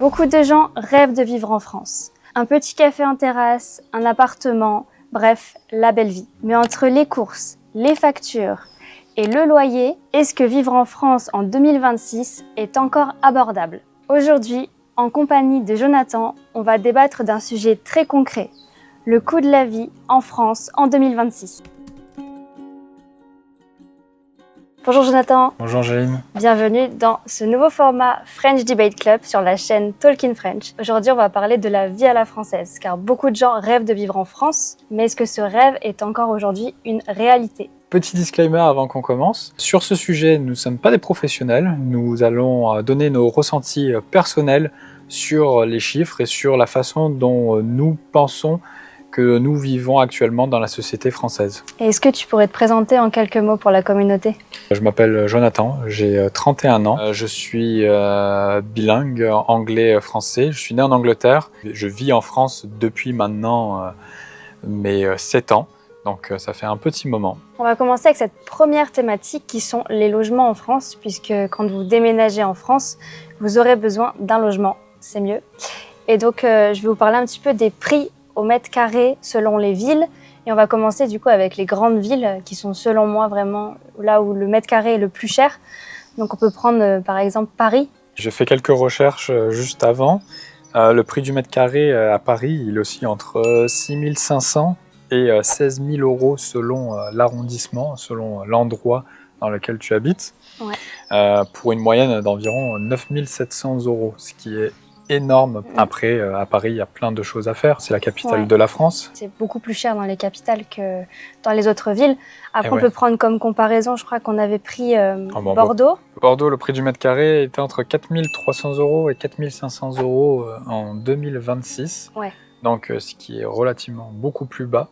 Beaucoup de gens rêvent de vivre en France. Un petit café en terrasse, un appartement, bref, la belle vie. Mais entre les courses, les factures et le loyer, est-ce que vivre en France en 2026 est encore abordable? Aujourd'hui, en compagnie de Jonathan, on va débattre d'un sujet très concret, le coût de la vie en France en 2026. Bonjour Jonathan. Bonjour Angéline. Bienvenue dans ce nouveau format French Debate Club sur la chaîne Talkin' French. Aujourd'hui, on va parler de la vie à la française, car beaucoup de gens rêvent de vivre en France, mais est-ce que ce rêve est encore aujourd'hui une réalité? Petit disclaimer avant qu'on commence. Sur ce sujet, nous ne sommes pas des professionnels. Nous allons donner nos ressentis personnels sur les chiffres et sur la façon dont nous pensons que nous vivons actuellement dans la société française. Et est-ce que tu pourrais te présenter en quelques mots pour la communauté? Je m'appelle Jonathan, j'ai 31 ans. Je suis bilingue anglais-français. Je suis né en Angleterre. Je vis en France depuis maintenant mes 7 ans. Donc ça fait un petit moment. On va commencer avec cette première thématique qui sont les logements en France, puisque quand vous déménagez en France, vous aurez besoin d'un logement, c'est mieux. Et donc je vais vous parler un petit peu des prix au mètre carré selon les villes. Et on va commencer du coup avec les grandes villes qui sont selon moi vraiment là où le mètre carré est le plus cher. Donc on peut prendre par exemple Paris. J'ai fait quelques recherches juste avant. Le prix du mètre carré à Paris, il oscille entre 6 500 et 16 000 euros selon l'arrondissement, selon l'endroit dans lequel tu habites, Ouais. pour une moyenne d'environ 9 700 euros, ce qui est énorme. Après, à Paris, il y a plein de choses à faire. C'est la capitale de la France. C'est beaucoup plus cher dans les capitales que dans les autres villes. Après, on peut prendre comme comparaison, je crois qu'on avait pris Bordeaux. Bordeaux, le prix du mètre carré était entre 4 300 euros et 4 500 euros en 2026. Ouais. Donc, ce qui est relativement beaucoup plus bas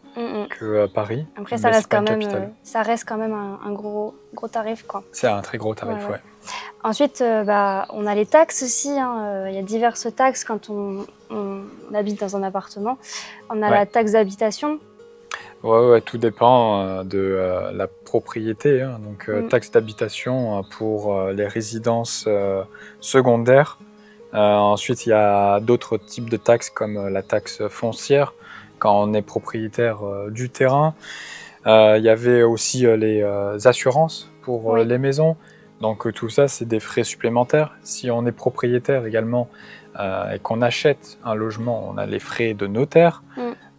que Paris. Après, ça reste quand même un gros tarif, quoi. C'est un très gros tarif, ouais. Ensuite, on a les taxes aussi. Il y a diverses taxes quand on habite dans un appartement. On a la taxe d'habitation. Ouais, tout dépend de la propriété. Donc, taxe d'habitation pour les résidences secondaires. Ensuite, il y a d'autres types de taxes comme la taxe foncière quand on est propriétaire du terrain. Il y avait aussi les assurances pour les maisons. Donc tout ça, c'est des frais supplémentaires. Si on est propriétaire également et qu'on achète un logement, on a les frais de notaire.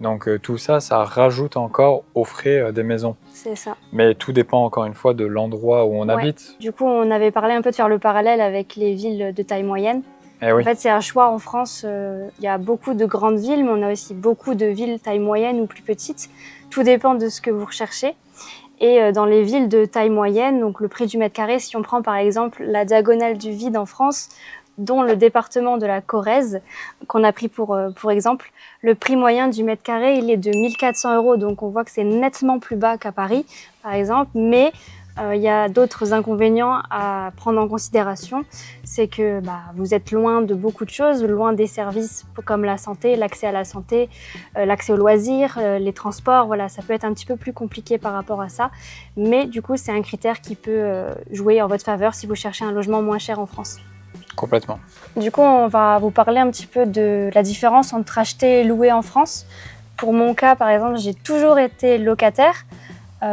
Donc tout ça, ça rajoute encore aux frais des maisons. C'est ça. Mais tout dépend encore une fois de l'endroit où on habite. Du coup, on avait parlé un peu de faire le parallèle avec les villes de taille moyenne. En fait, c'est un choix en France. Il y a beaucoup de grandes villes, mais on a aussi beaucoup de villes taille moyenne ou plus petites. Tout dépend de ce que vous recherchez. Et dans les villes de taille moyenne, donc le prix du mètre carré, si on prend par exemple la diagonale du vide en France, dont le département de la Corrèze, qu'on a pris pour exemple, le prix moyen du mètre carré, il est de 1 400 euros. Donc on voit que c'est nettement plus bas qu'à Paris, par exemple. Mais il y a d'autres inconvénients à prendre en considération. C'est que vous êtes loin de beaucoup de choses, loin des services comme la santé, l'accès à la santé, l'accès aux loisirs, les transports. Voilà, ça peut être un petit peu plus compliqué par rapport à ça. Mais du coup, c'est un critère qui peut jouer en votre faveur si vous cherchez un logement moins cher en France. Complètement. Du coup, on va vous parler un petit peu de la différence entre acheter et louer en France. Pour mon cas, par exemple, j'ai toujours été locataire.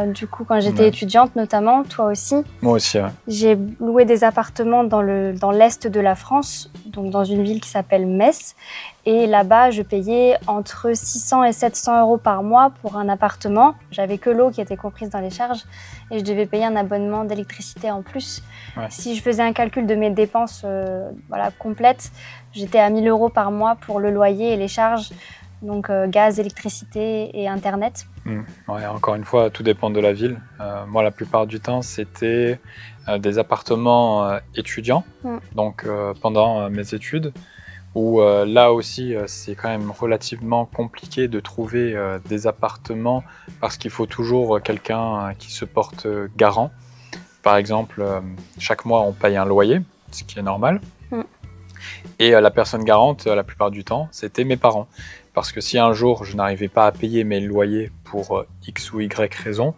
Du coup, quand j'étais étudiante notamment, toi aussi. Moi aussi, ouais. J'ai loué des appartements dans l'est de la France, donc dans une ville qui s'appelle Metz. Et là-bas, je payais entre 600 et 700 euros par mois pour un appartement. J'avais que l'eau qui était comprise dans les charges et je devais payer un abonnement d'électricité en plus. Ouais. Si je faisais un calcul de mes dépenses complètes, j'étais à 1 000 euros par mois pour le loyer et les charges. Donc gaz, électricité et internet. Encore une fois, tout dépend de la ville. Moi, la plupart du temps, c'était des appartements étudiants, donc pendant mes études, où là aussi, c'est quand même relativement compliqué de trouver des appartements parce qu'il faut toujours quelqu'un qui se porte garant. Par exemple, chaque mois, on paye un loyer, ce qui est normal. Et la personne garante, la plupart du temps, c'était mes parents. Parce que si un jour je n'arrivais pas à payer mes loyers pour X ou Y raison,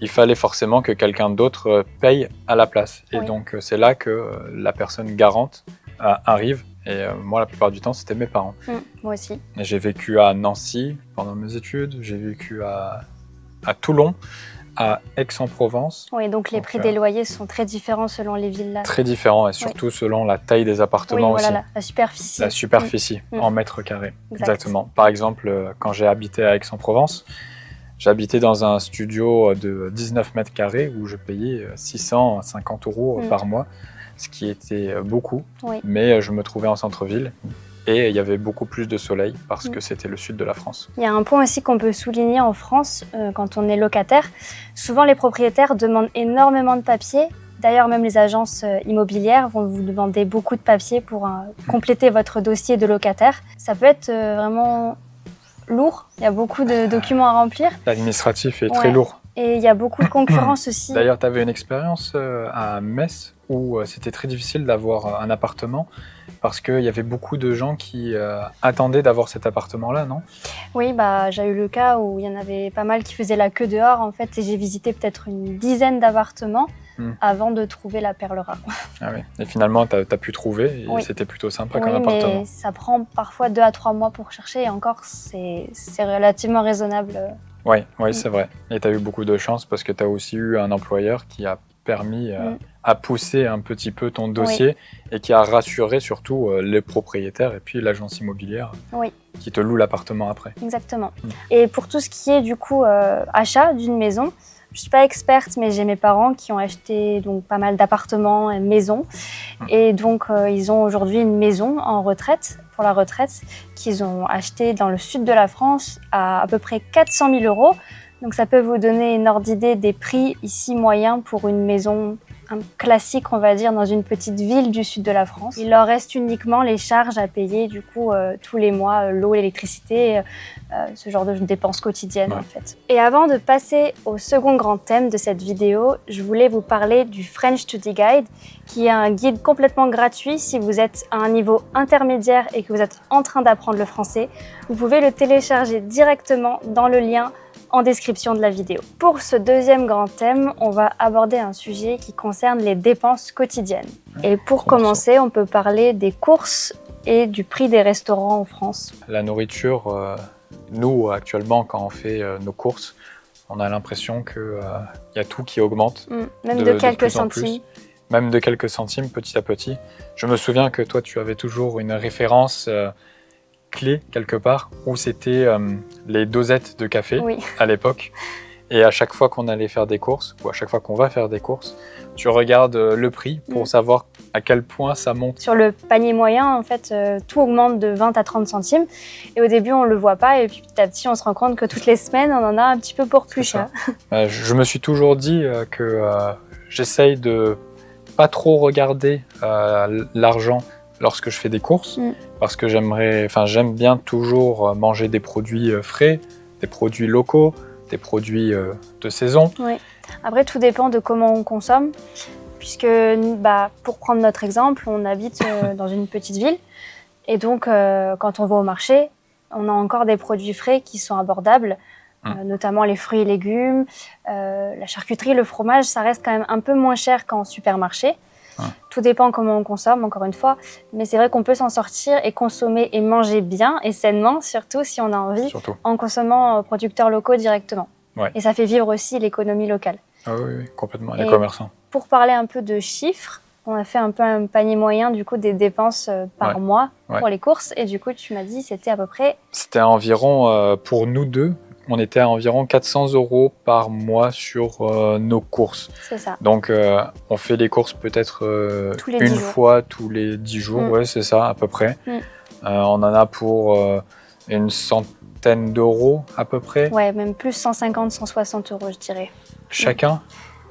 il fallait forcément que quelqu'un d'autre paye à la place. Et donc c'est là que la personne garante arrive Et moi, la plupart du temps, c'était mes parents. Moi aussi. J'ai vécu à Nancy pendant mes études, j'ai vécu à Toulon, à Aix-en-Provence. Oui, donc les prix des loyers sont très différents selon les villes là. Très différents, et surtout selon la taille des appartements aussi. La superficie. La superficie, en mètres carrés. Exactement. Par exemple, quand j'ai habité à Aix-en-Provence, j'habitais dans un studio de 19 mètres carrés où je payais 650 € par mois, ce qui était beaucoup, mais je me trouvais en centre-ville. Et il y avait beaucoup plus de soleil parce que c'était le sud de la France. Il y a un point aussi qu'on peut souligner en France, quand on est locataire. Souvent, les propriétaires demandent énormément de papiers. D'ailleurs, même les agences immobilières vont vous demander beaucoup de papiers pour compléter votre dossier de locataire. Ça peut être vraiment lourd. Il y a beaucoup de documents à remplir. L'administratif est très lourd. Et il y a beaucoup de concurrence aussi. D'ailleurs, tu avais une expérience à Metz où c'était très difficile d'avoir un appartement parce qu'il y avait beaucoup de gens qui attendaient d'avoir cet appartement-là, non? Oui, j'ai eu le cas où il y en avait pas mal qui faisaient la queue dehors, en fait, et j'ai visité peut-être une dizaine d'appartements avant de trouver la perle rare. Ah oui. Et finalement, tu as pu trouver, et c'était plutôt sympa comme appartement. Mais ça prend parfois 2 à 3 mois pour chercher, et encore, c'est relativement raisonnable. Oui, c'est vrai. Et tu as eu beaucoup de chance parce que tu as aussi eu un employeur qui a permis à pousser un petit peu ton dossier et qui a rassuré surtout les propriétaires et puis l'agence immobilière qui te loue l'appartement après. Exactement. Et pour tout ce qui est du coup achat d'une maison, je suis pas experte, mais j'ai mes parents qui ont acheté donc pas mal d'appartements et maisons. Et donc ils ont aujourd'hui une maison en retraite, pour la retraite, qu'ils ont acheté dans le sud de la France à peu près 400 000 €. Donc ça peut vous donner une ordre d'idée des prix ici moyens pour une maison classique, on va dire, dans une petite ville du sud de la France. Il leur reste uniquement les charges à payer du coup tous les mois, l'eau, l'électricité, ce genre de dépenses quotidiennes en fait. Et avant de passer au second grand thème de cette vidéo, je voulais vous parler du French Study Guide, qui est un guide complètement gratuit si vous êtes à un niveau intermédiaire et que vous êtes en train d'apprendre le français. Vous pouvez le télécharger directement dans le lien en description de la vidéo. Pour ce deuxième grand thème, on va aborder un sujet qui concerne les dépenses quotidiennes. Et pour commencer, on peut parler des courses et du prix des restaurants en France. La nourriture, nous actuellement quand on fait nos courses, on a l'impression qu'il y a tout qui augmente. Même de quelques centimes. Même de quelques centimes petit à petit. Je me souviens que toi tu avais toujours une référence clé quelque part où c'était les dosettes de café à l'époque, et à chaque fois qu'on allait faire des courses ou à chaque fois qu'on va faire des courses, tu regardes le prix pour savoir à quel point ça monte. Sur le panier moyen, en fait, tout augmente de 20 à 30 centimes et au début on le voit pas et puis petit à petit on se rend compte que toutes les semaines on en a un petit peu pour plus cher. Je me suis toujours dit que j'essaye de pas trop regarder l'argent lorsque je fais des courses, parce que j'aime bien toujours manger des produits frais, des produits locaux, des produits de saison. Oui. Après, tout dépend de comment on consomme, puisque pour prendre notre exemple, on habite dans une petite ville, et donc quand on va au marché, on a encore des produits frais qui sont abordables, notamment les fruits et légumes, la charcuterie, le fromage, ça reste quand même un peu moins cher qu'en supermarché. Tout dépend comment on consomme, encore une fois, mais c'est vrai qu'on peut s'en sortir et consommer et manger bien et sainement, surtout si on a envie, en consommant producteurs locaux directement. Et ça fait vivre aussi l'économie locale. Ah oui, complètement, les commerçants. Pour parler un peu de chiffres, on a fait un peu un panier moyen du coup des dépenses par mois pour les courses, et du coup tu m'as dit c'était à peu près... C'était environ, pour nous deux, on était à environ 400 € par mois sur nos courses. C'est ça. Donc, on fait les courses peut-être une fois tous les 10 jours. Ouais, c'est ça, à peu près. On en a pour une centaine d'euros, à peu près. Ouais, même plus, 150, 160 €, je dirais. Chacun?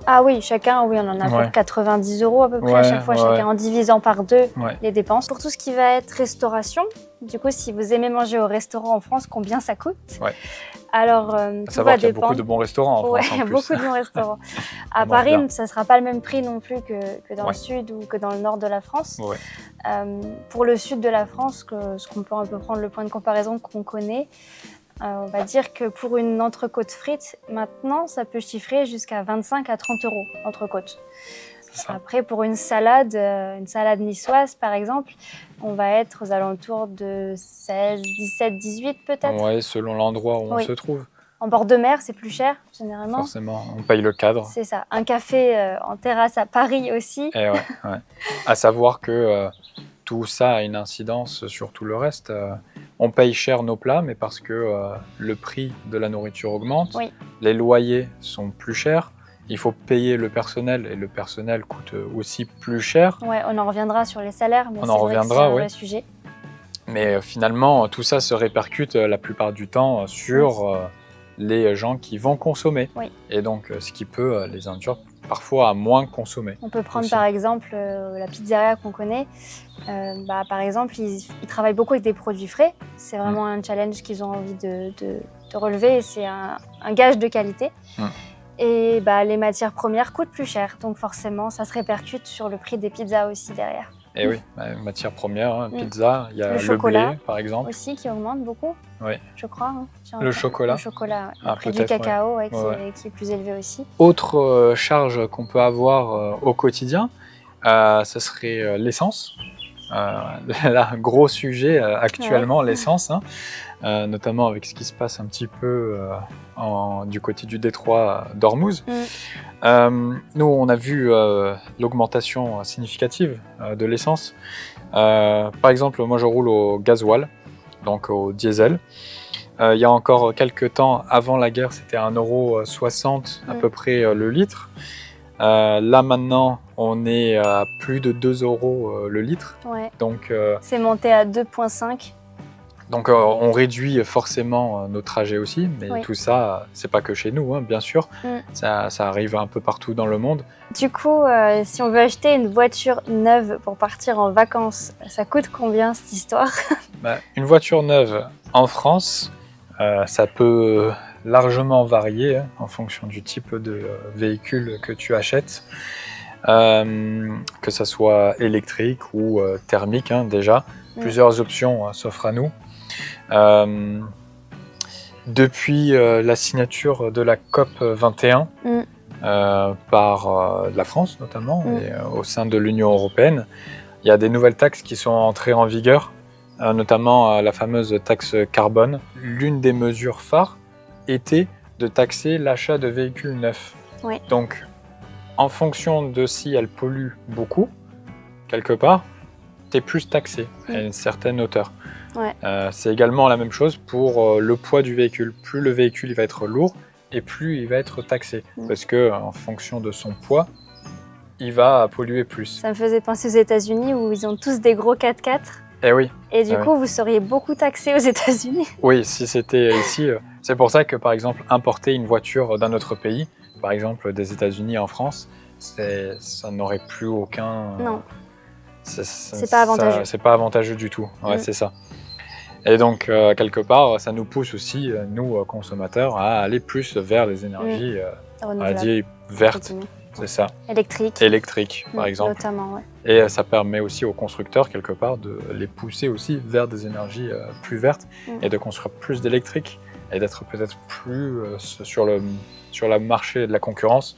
Ah oui, chacun, oui, on en a pour 90 € à peu près à chaque fois, chacun, en divisant par 2 les dépenses. Pour tout ce qui va être restauration, du coup, si vous aimez manger au restaurant en France, combien ça coûte? Alors, tout va dépendre. Il y a beaucoup de bons restaurants en France. Oui, il y a beaucoup de bons restaurants. À Paris, ça ne sera pas le même prix non plus que dans le sud ou que dans le nord de la France. Pour le sud de la France, ce qu'on peut un peu prendre le point de comparaison qu'on connaît, on va dire que pour une entrecôte frite, maintenant, ça peut chiffrer jusqu'à 25 à 30 € entrecôte. Après, pour une salade niçoise, par exemple, on va être aux alentours de 16, 17, 18 peut-être. Oui, selon l'endroit où on se trouve. En bord de mer, c'est plus cher, généralement. Forcément, on paye le cadre. C'est ça. Un café en terrasse à Paris aussi. Et ouais. À savoir que tout ça a une incidence sur tout le reste. On paye cher nos plats, mais parce que le prix de la nourriture augmente, les loyers sont plus chers, il faut payer le personnel, et le personnel coûte aussi plus cher. Ouais, on en reviendra sur les salaires, mais c'est un vrai sujet. Mais finalement, tout ça se répercute la plupart du temps sur les gens qui vont consommer. Et donc, ce qui peut les induire parfois à moins consommer. On peut prendre par exemple la pizzeria qu'on connaît. Par exemple, ils travaillent beaucoup avec des produits frais. C'est vraiment un challenge qu'ils ont envie de relever et c'est un gage de qualité. Et les matières premières coûtent plus cher. Donc forcément, ça se répercute sur le prix des pizzas aussi derrière. Et oui, matières premières, pizza, il y a le blé par exemple. Aussi qui augmente beaucoup, je crois. Le chocolat. Le chocolat, du cacao qui est plus élevé aussi. Autre charge qu'on peut avoir au quotidien, ce serait l'essence. Là, gros sujet actuellement, l'essence, notamment avec ce qui se passe un petit peu du côté du détroit d'Ormuz. Nous, on a vu l'augmentation significative de l'essence. Par exemple, moi, je roule au gasoil, donc au diesel. Il y a encore quelques temps, avant la guerre, c'était à 1,60 € à peu près le litre. Là maintenant, on est à plus de 2 € le litre. Donc, c'est monté à 2,5 €. Donc on réduit forcément nos trajets aussi, mais tout ça, c'est pas que chez nous, bien sûr. Ça arrive un peu partout dans le monde. Du coup, si on veut acheter une voiture neuve pour partir en vacances, ça coûte combien cette histoire? Une voiture neuve en France, ça peut largement varier en fonction du type de véhicule que tu achètes, que ça soit électrique ou thermique déjà. Plusieurs options s'offrent à nous. Depuis la signature de la COP 21 par la France notamment et au sein de l'Union européenne, il y a des nouvelles taxes qui sont entrées en vigueur, notamment la fameuse taxe carbone. L'une des mesures phares était de taxer l'achat de véhicules neufs. Donc, en fonction de si elle pollue beaucoup, quelque part, tu es plus taxé à une certaine hauteur. C'est également la même chose pour le poids du véhicule. Plus le véhicule il va être lourd et plus il va être taxé. Parce qu'en fonction de son poids, il va polluer plus. Ça me faisait penser aux États-Unis où ils ont tous des gros 4x4. Et du coup, vous seriez beaucoup taxé aux États-Unis. Oui, si c'était ici. C'est pour ça que, par exemple, importer une voiture d'un autre pays, par exemple des États-Unis en France, ça n'aurait plus aucun... Non. C'est pas avantageux. C'est pas avantageux du tout, c'est ça. Et donc, quelque part, ça nous pousse aussi, nous, consommateurs, à aller plus vers les énergies on va dire, vertes. C'est ça. Électrique, par exemple. Notamment, Et ça permet aussi aux constructeurs, quelque part, de les pousser aussi vers des énergies plus vertes et de construire plus d'électrique et d'être peut-être plus sur le marché de la concurrence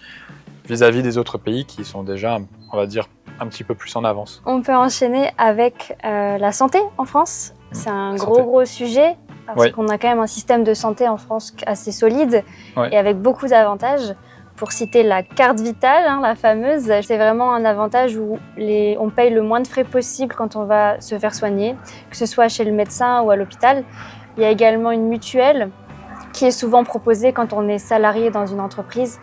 vis-à-vis des autres pays qui sont déjà, on va dire, un petit peu plus en avance. On peut enchaîner avec la santé en France. C'est un gros sujet parce qu'on a quand même un système de santé en France assez solide et avec beaucoup d'avantages. Pour citer la carte vitale, la fameuse, c'est vraiment un avantage où on paye le moins de frais possible quand on va se faire soigner, que ce soit chez le médecin ou à l'hôpital. Il y a également une mutuelle qui est souvent proposée quand on est salarié dans une entreprise.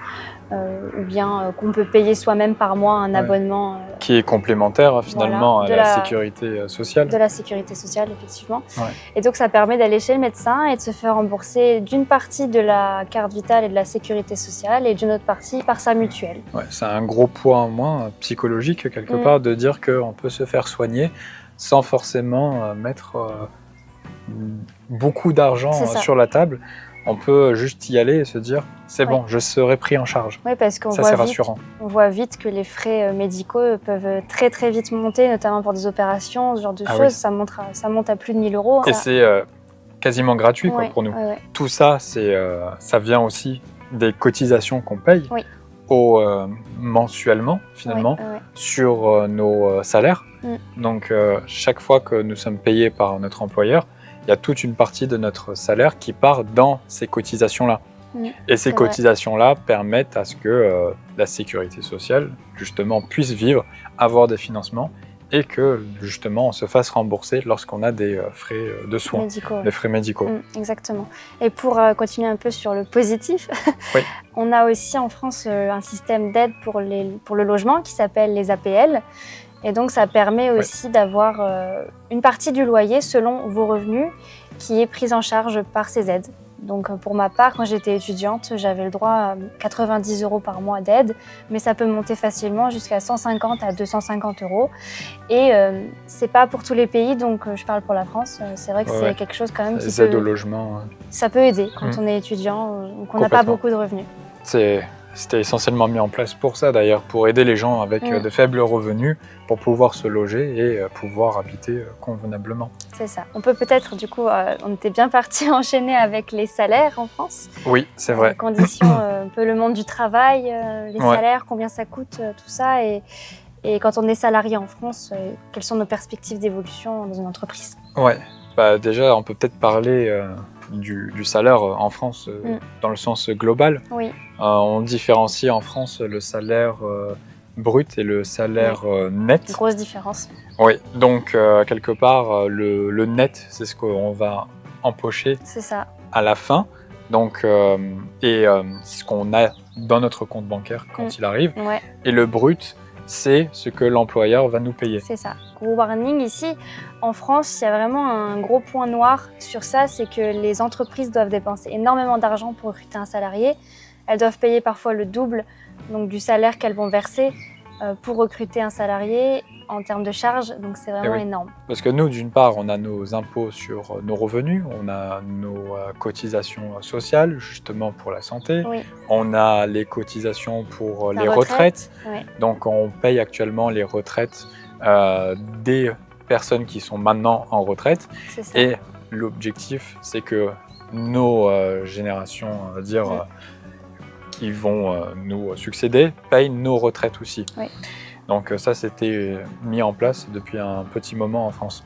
Ou bien qu'on peut payer soi-même par mois un abonnement. Qui est complémentaire finalement à la sécurité sociale. De la sécurité sociale, effectivement. Et donc ça permet d'aller chez le médecin et de se faire rembourser d'une partie de la carte vitale et de la sécurité sociale et d'une autre partie par sa mutuelle. C'est un gros poids en moins psychologique quelque part de dire qu'on peut se faire soigner sans forcément mettre beaucoup d'argent sur la table. On peut juste y aller et se dire c'est bon, je serai pris en charge. Oui, parce qu'on voit vite que les frais médicaux peuvent très très vite monter, notamment pour des opérations, ce genre de choses. Ça monte à plus de 1 000 €. Et c'est quasiment gratuit pour nous. Tout ça, ça vient aussi des cotisations qu'on paye mensuellement, finalement, sur nos salaires. Donc, chaque fois que nous sommes payés par notre employeur, il y a toute une partie de notre salaire qui part dans ces cotisations-là. Et ces cotisations-là permettent à ce que la sécurité sociale, justement, puisse vivre, avoir des financements et que, justement, on se fasse rembourser lorsqu'on a des frais de soins, des frais médicaux. Exactement. Et pour continuer un peu sur le positif, on a aussi en France un système d'aide pour le logement qui s'appelle les APL. Et donc, ça permet aussi d'avoir une partie du loyer selon vos revenus qui est prise en charge par ces aides. Donc pour ma part, quand j'étais étudiante, j'avais le droit à 90 € par mois d'aide, mais ça peut monter facilement jusqu'à 150 à 250 €. Et c'est pas pour tous les pays, donc je parle pour la France. C'est vrai que c'est quelque chose quand même qui les aides au logement. Ça peut aider quand on est étudiant ou qu'on n'a pas beaucoup de revenus. C'était essentiellement mis en place pour ça d'ailleurs, pour aider les gens avec de faibles revenus pour pouvoir se loger et pouvoir habiter convenablement. C'est ça. On peut peut-être, du coup, on était bien parti enchaîner avec les salaires en France. Oui, c'est vrai. Les conditions, un peu le monde du travail, les salaires, combien ça coûte, tout ça. Et quand on est salarié en France, quelles sont nos perspectives d'évolution dans une entreprise? Déjà, on peut peut-être parler du salaire en France dans le sens global. On différencie en France le salaire brut et le salaire net. Grosse différence. Oui, donc quelque part, le net, c'est ce qu'on va empocher à la fin. Donc, ce qu'on a dans notre compte bancaire quand il arrive. Et le brut, c'est ce que l'employeur va nous payer. C'est ça. Gros warning ici, en France, il y a vraiment un gros point noir sur ça, c'est que les entreprises doivent dépenser énormément d'argent pour recruter un salarié. Elles doivent payer parfois le double donc, du salaire qu'elles vont verser pour recruter un salarié en termes de charges, donc c'est vraiment énorme. Parce que nous, d'une part, on a nos impôts sur nos revenus, on a nos cotisations sociales, justement pour la santé, on a les cotisations pour les retraites. Donc on paye actuellement les retraites des personnes qui sont maintenant en retraite. Et l'objectif, c'est que nos générations, on va dire, qui vont nous succéder, payent nos retraites aussi. Donc ça, c'était mis en place depuis un petit moment en France.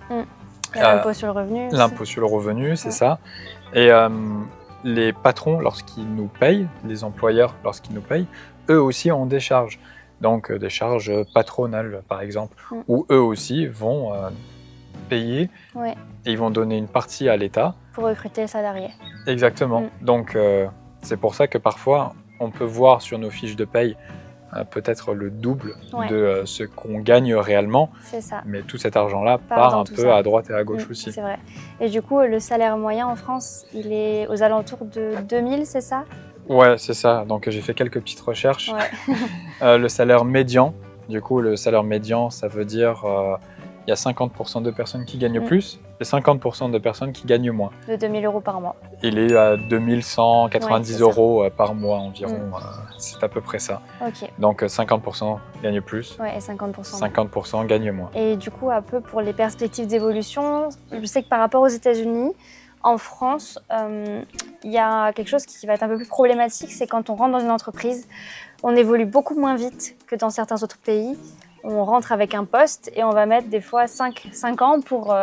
L'impôt sur le revenu. L'impôt sur le revenu, c'est ça. Et les patrons, lorsqu'ils nous payent, les employeurs, lorsqu'ils nous payent, eux aussi ont des charges. Donc des charges patronales, par exemple, où eux aussi vont payer et ils vont donner une partie à l'État. Pour recruter les salariés. Exactement. Donc c'est pour ça que parfois, on peut voir sur nos fiches de paye peut-être le double de ce qu'on gagne réellement. C'est ça. Mais tout cet argent-là part un peu à droite et à gauche aussi. C'est vrai. Et du coup, le salaire moyen en France, il est aux alentours de 2000, c'est ça? Ouais, c'est ça. Donc j'ai fait quelques petites recherches. Le salaire médian, du coup, le salaire médian, ça veut dire il y a 50% de personnes qui gagnent plus et 50% de personnes qui gagnent moins. De 2000 € par mois. Il est à 2190 € par mois environ. C'est à peu près ça. Donc 50% gagnent plus. Et 50%. 50% gagnent moins. Et du coup, un peu pour les perspectives d'évolution, je sais que par rapport aux États-Unis, en France, il y a quelque chose qui va être un peu plus problématique, c'est quand on rentre dans une entreprise, on évolue beaucoup moins vite que dans certains autres pays. On rentre avec un poste et on va mettre des fois 5 ans pour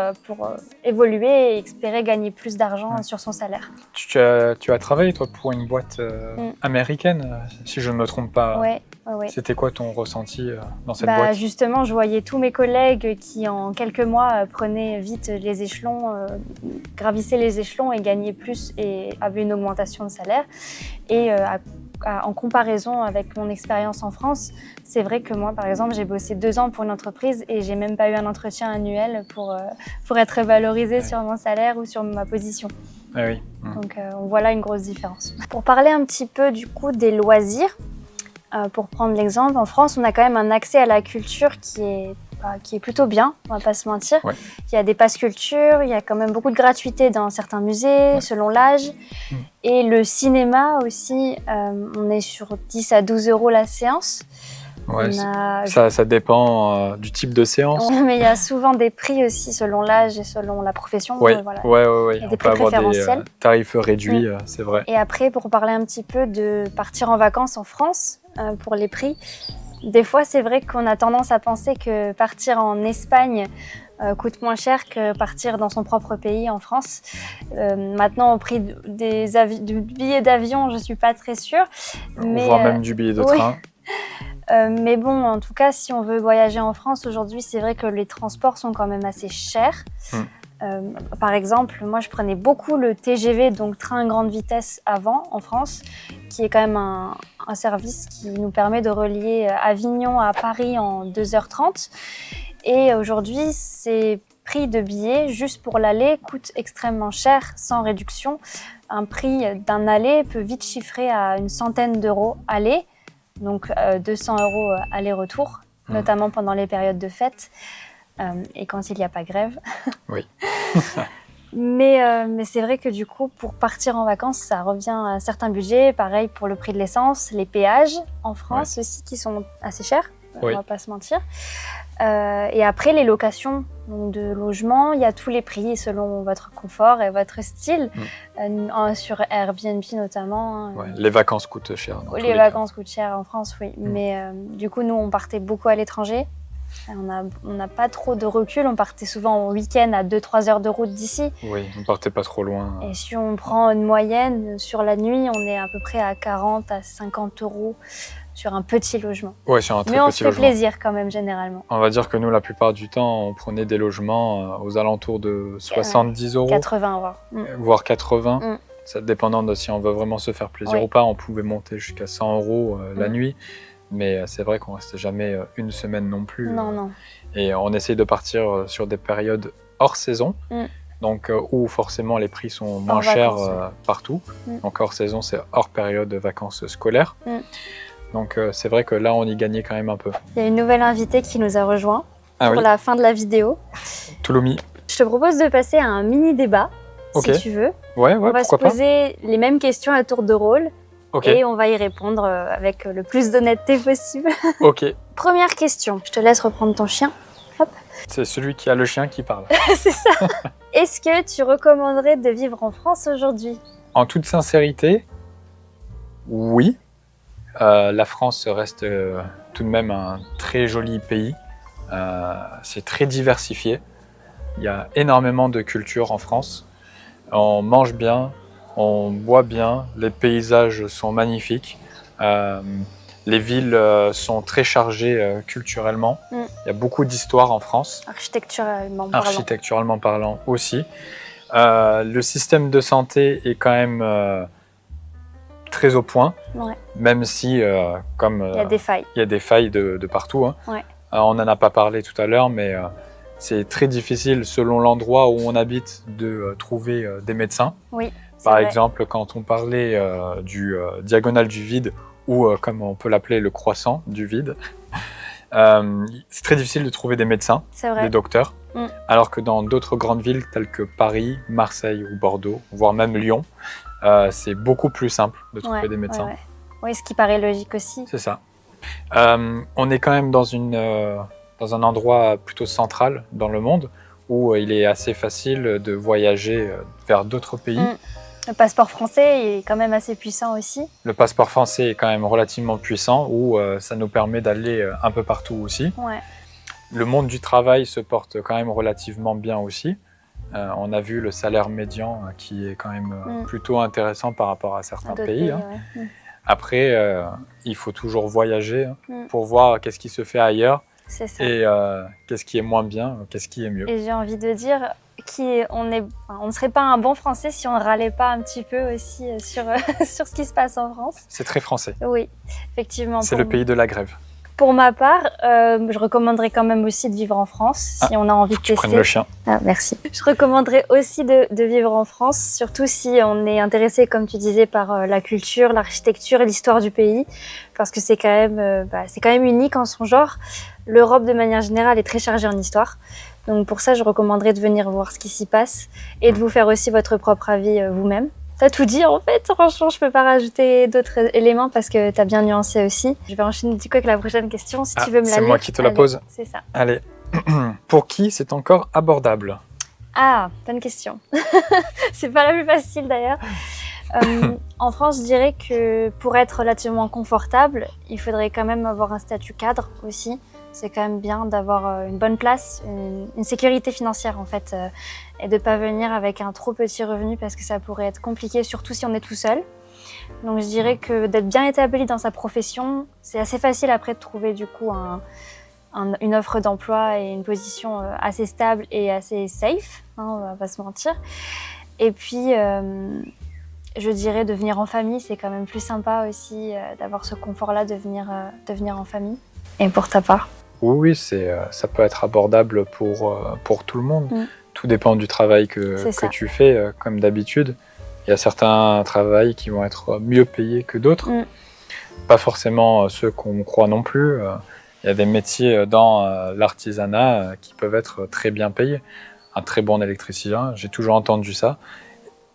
évoluer et espérer gagner plus d'argent sur son salaire. Tu as travaillé, toi, pour une boîte américaine, si je ne me trompe pas. Oui. C'était quoi ton ressenti dans cette boîte? Justement, je voyais tous mes collègues qui, en quelques mois, prenaient vite les échelons, gravissaient les échelons et gagnaient plus et avaient une augmentation de salaire. Et en comparaison avec mon expérience en France, c'est vrai que moi, par exemple, j'ai bossé 2 ans pour une entreprise et j'ai même pas eu un entretien annuel pour être valorisée sur mon salaire ou sur ma position. Donc on voit là une grosse différence. Pour parler un petit peu du coup des loisirs, pour prendre l'exemple, en France, on a quand même un accès à la culture qui est plutôt bien, on va pas se mentir. Il y a des passes culture, il y a quand même beaucoup de gratuité dans certains musées, selon l'âge. Et le cinéma aussi, on est sur 10 à 12 € la séance. Ça dépend du type de séance. Mais il y a souvent des prix aussi selon l'âge et selon la profession. Il y a des prix préférentiels. Tarifs réduits, c'est vrai. Et après, pour parler un petit peu de partir en vacances en France, pour les prix. Des fois, c'est vrai qu'on a tendance à penser que partir en Espagne coûte moins cher que partir dans son propre pays, en France. Maintenant, au prix du billet d'avion, je ne suis pas très sûre. Voire même du billet de train. Mais bon, en tout cas, si on veut voyager en France, aujourd'hui, c'est vrai que les transports sont quand même assez chers. Par exemple, moi, je prenais beaucoup le TGV, donc train grande vitesse avant, en France, qui est quand même un service qui nous permet de relier Avignon à Paris en 2h30. Et aujourd'hui, ces prix de billets, juste pour l'aller, coûtent extrêmement cher, sans réduction. Un prix d'un aller peut vite chiffrer à une centaine d'euros aller, donc 200 € aller-retour, notamment pendant les périodes de fête. Et quand il n'y a pas grève. Oui. mais c'est vrai que du coup, pour partir en vacances, ça revient à un certain budget. Pareil pour le prix de l'essence, les péages en France aussi, qui sont assez chers, on ne va pas se mentir. Et après, les locations de logements, il y a tous les prix selon votre confort et votre style. Sur Airbnb notamment. Les vacances coûtent cher. Les vacances coûtent cher en France, oui. Mais du coup, nous, on partait beaucoup à l'étranger. On n'a pas trop de recul, on partait souvent en week-end à 2-3 heures de route d'ici. Oui, on partait pas trop loin. Et si on prend une moyenne, sur la nuit, on est à peu près à 40 à 50 € sur un petit logement. Oui, sur un très petit logement. Mais on se fait plaisir quand même, généralement. On va dire que nous, la plupart du temps, on prenait des logements aux alentours de 70 €. 80 voire 80. Ça, dépendant de si on veut vraiment se faire plaisir ou pas, on pouvait monter jusqu'à 100 € la nuit. Mais c'est vrai qu'on ne restait jamais une semaine non plus. Non. Et on essaye de partir sur des périodes hors saison, donc où forcément les prix sont moins chers partout. Donc hors saison, c'est hors période de vacances scolaires. Donc c'est vrai que là, on y gagnait quand même un peu. Il y a une nouvelle invitée qui nous a rejoint pour la fin de la vidéo. Touloumi. Je te propose de passer à un mini-débat, si tu veux. Ouais, on va se poser les mêmes questions à tour de rôle. Et on va y répondre avec le plus d'honnêteté possible. Première question, je te laisse reprendre ton chien. Hop. C'est celui qui a le chien qui parle. C'est ça. Est-ce que tu recommanderais de vivre en France aujourd'hui? En toute sincérité, oui. La France reste tout de même un très joli pays. C'est très diversifié. Il y a énormément de culture en France. On mange bien. On boit bien, les paysages sont magnifiques, les villes sont très chargées culturellement. Il y a beaucoup d'histoires en France. Architecturalement parlant aussi. Le système de santé est quand même très au point, même si comme il y a des failles de partout. On n'en a pas parlé tout à l'heure, mais c'est très difficile selon l'endroit où on habite de trouver des médecins. Par exemple, quand on parlait du diagonale du vide, ou comme on peut l'appeler le croissant du vide, c'est très difficile de trouver des médecins, des docteurs, alors que dans d'autres grandes villes telles que Paris, Marseille ou Bordeaux, voire même Lyon, c'est beaucoup plus simple de trouver des médecins. Oui, ce qui paraît logique aussi. C'est ça. On est quand même dans un endroit plutôt central dans le monde, où il est assez facile de voyager vers d'autres pays. Le passeport français est quand même assez puissant aussi. Le passeport français est quand même relativement puissant, où ça nous permet d'aller un peu partout aussi. Le monde du travail se porte quand même relativement bien aussi. On a vu le salaire médian qui est quand même plutôt intéressant par rapport à certains pays. Après, il faut toujours voyager pour voir qu'est-ce qui se fait ailleurs. C'est ça. Et qu'est-ce qui est moins bien, qu'est-ce qui est mieux. Et j'ai envie de dire on ne serait pas un bon Français si on ne râlait pas un petit peu aussi sur ce qui se passe en France. C'est très français. Oui, effectivement. C'est le pays de la grève. Pour ma part, je recommanderais quand même aussi de vivre en France si on a envie de tester. Prenne le chien. Merci. Je recommanderais aussi de vivre en France, surtout si on est intéressé, comme tu disais, par la culture, l'architecture et l'histoire du pays, parce que c'est quand même unique en son genre. L'Europe, de manière générale, est très chargée en histoire. Donc pour ça, je recommanderais de venir voir ce qui s'y passe et de vous faire aussi votre propre avis vous-même. T'as tout dit en fait, franchement, je peux pas rajouter d'autres éléments parce que t'as bien nuancé aussi. Je vais enchaîner du coup avec la prochaine question, si tu veux me la lire. C'est moi qui te la pose. C'est ça. Allez. Pour qui c'est encore abordable? Ah, bonne question. C'est pas la plus facile d'ailleurs. En France, je dirais que pour être relativement confortable, il faudrait quand même avoir un statut cadre aussi. C'est quand même bien d'avoir une bonne place, une sécurité financière en fait, et de ne pas venir avec un trop petit revenu parce que ça pourrait être compliqué, surtout si on est tout seul. Donc je dirais que d'être bien établi dans sa profession, c'est assez facile après de trouver du coup une offre d'emploi et une position assez stable et assez safe, hein, on va pas se mentir. Et puis, je dirais de venir en famille, c'est quand même plus sympa aussi d'avoir ce confort-là de venir en famille. Et pour ta part? Oui, ça peut être abordable pour tout le monde. Tout dépend du travail que tu fais, comme d'habitude. Il y a certains travails qui vont être mieux payés que d'autres. Pas forcément ceux qu'on croit non plus. Il y a des métiers dans l'artisanat qui peuvent être très bien payés. Un très bon électricien, j'ai toujours entendu ça,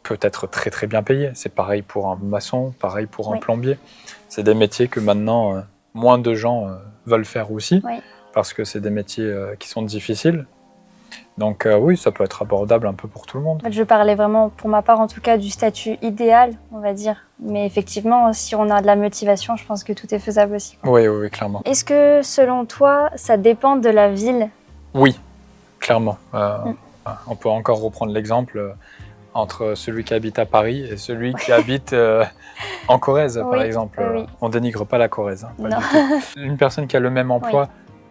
peut être très très bien payé. C'est pareil pour un maçon, pareil pour un plombier. C'est des métiers que maintenant moins de gens veulent faire aussi, parce que c'est des métiers qui sont difficiles. Donc oui, ça peut être abordable un peu pour tout le monde. Je parlais vraiment, pour ma part en tout cas, du statut idéal, on va dire. Mais effectivement, si on a de la motivation, je pense que tout est faisable aussi. Oui, clairement. Est-ce que, selon toi, ça dépend de la ville? Oui, clairement. On peut encore reprendre l'exemple entre celui qui habite à Paris et celui qui habite en Corrèze, par exemple. On dénigre pas la Corrèze. Hein, pas du tout. Une personne qui a le même emploi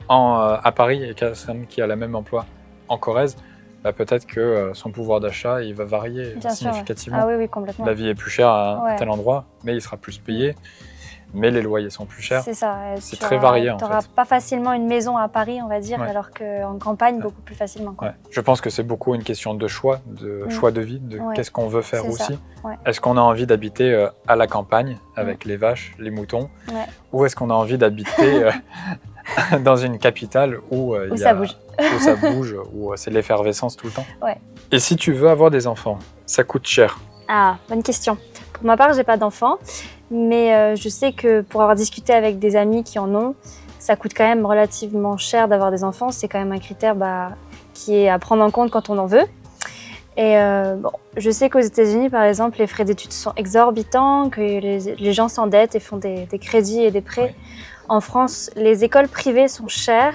à Paris et une personne qui a le même emploi en Corrèze, peut-être que son pouvoir d'achat il va varier significativement. Ah oui, complètement. La vie est plus chère à tel endroit, mais il sera plus payé. Mais les loyers sont plus chers. C'est ça. C'est très varié en fait. Tu n'auras pas facilement une maison à Paris, on va dire, alors qu'en campagne, beaucoup plus facilement. Quoi. Je pense que c'est beaucoup une question de choix de vie, de qu'est-ce qu'on veut faire aussi. Est-ce qu'on a envie d'habiter à la campagne avec les vaches, les moutons, ou est-ce qu'on a envie d'habiter dans une capitale où ça bouge. Où ça bouge, où c'est l'effervescence tout le temps. Et si tu veux avoir des enfants, ça coûte cher. Ah, bonne question. Pour ma part, j'ai pas d'enfants, mais je sais que pour avoir discuté avec des amis qui en ont, ça coûte quand même relativement cher d'avoir des enfants. C'est quand même un critère qui est à prendre en compte quand on en veut. Et je sais qu'aux États-Unis, par exemple, les frais d'études sont exorbitants, que les gens s'endettent et font des crédits et des prêts. En France, les écoles privées sont chères.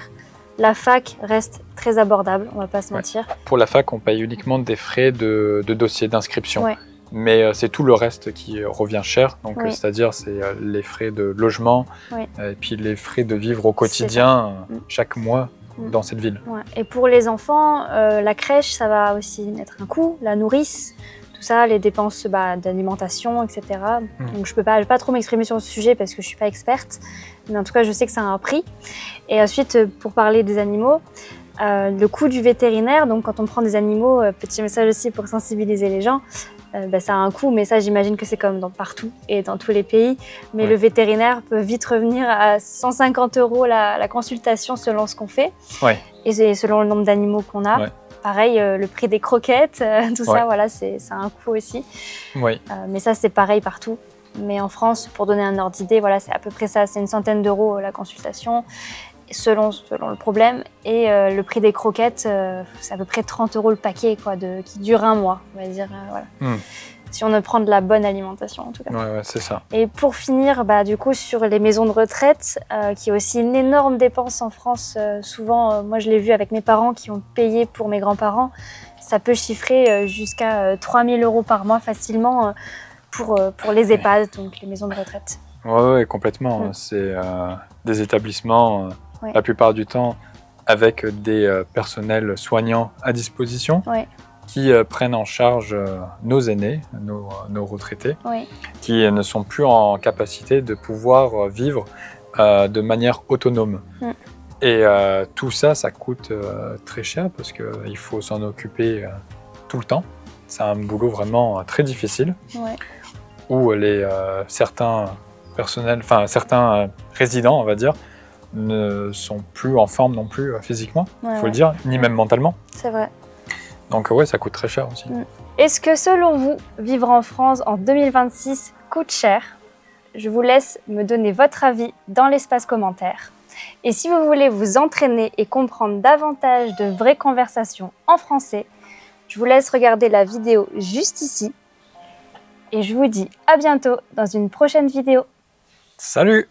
La fac reste très abordable, on va pas se mentir. Pour la fac, on paye uniquement des frais de dossier d'inscription. Mais c'est tout le reste qui revient cher. Donc, c'est-à-dire c'est les frais de logement et puis les frais de vivre au quotidien chaque mois dans cette ville. Et pour les enfants, la crèche, ça va aussi être un coût, la nourrice, tout ça, les dépenses d'alimentation, etc. Donc je vais pas trop m'exprimer sur ce sujet parce que je suis pas experte, mais en tout cas je sais que ça a un prix. Et ensuite, pour parler des animaux, le coût du vétérinaire, donc quand on prend des animaux, petit message aussi pour sensibiliser les gens, ça a un coût, mais ça j'imagine que c'est comme partout et dans tous les pays. Mais le vétérinaire peut vite revenir à 150 € la consultation selon ce qu'on fait et selon le nombre d'animaux qu'on a. Pareil, le prix des croquettes, tout ça, ça a un coût aussi. Mais ça, c'est pareil partout. Mais en France, pour donner un ordre d'idée, c'est à peu près ça. C'est une centaine d'euros la consultation, selon le problème. Et le prix des croquettes, c'est à peu près 30 € le paquet, qui dure un mois, on va dire. Si on ne prend de la bonne alimentation, en tout cas. C'est ça. Et pour finir, du coup, sur les maisons de retraite, qui est aussi une énorme dépense en France. Souvent, moi, je l'ai vu avec mes parents qui ont payé pour mes grands-parents. Ça peut chiffrer jusqu'à 3 000 € par mois facilement pour les EHPAD, donc les maisons de retraite. Oui, complètement. C'est des établissements, la plupart du temps, avec des personnels soignants à disposition. Qui prennent en charge nos aînés, nos retraités, qui ne sont plus en capacité de pouvoir vivre de manière autonome. Et tout ça, ça coûte très cher parce qu'il faut s'en occuper tout le temps. C'est un boulot vraiment très difficile, où certains résidents, on va dire, ne sont plus en forme non plus physiquement, il faut le dire, ni même mentalement. C'est vrai. Donc ça coûte très cher aussi. Est-ce que selon vous, vivre en France en 2026 coûte cher? Je vous laisse me donner votre avis dans l'espace commentaire. Et si vous voulez vous entraîner et comprendre davantage de vraies conversations en français, je vous laisse regarder la vidéo juste ici. Et je vous dis à bientôt dans une prochaine vidéo. Salut!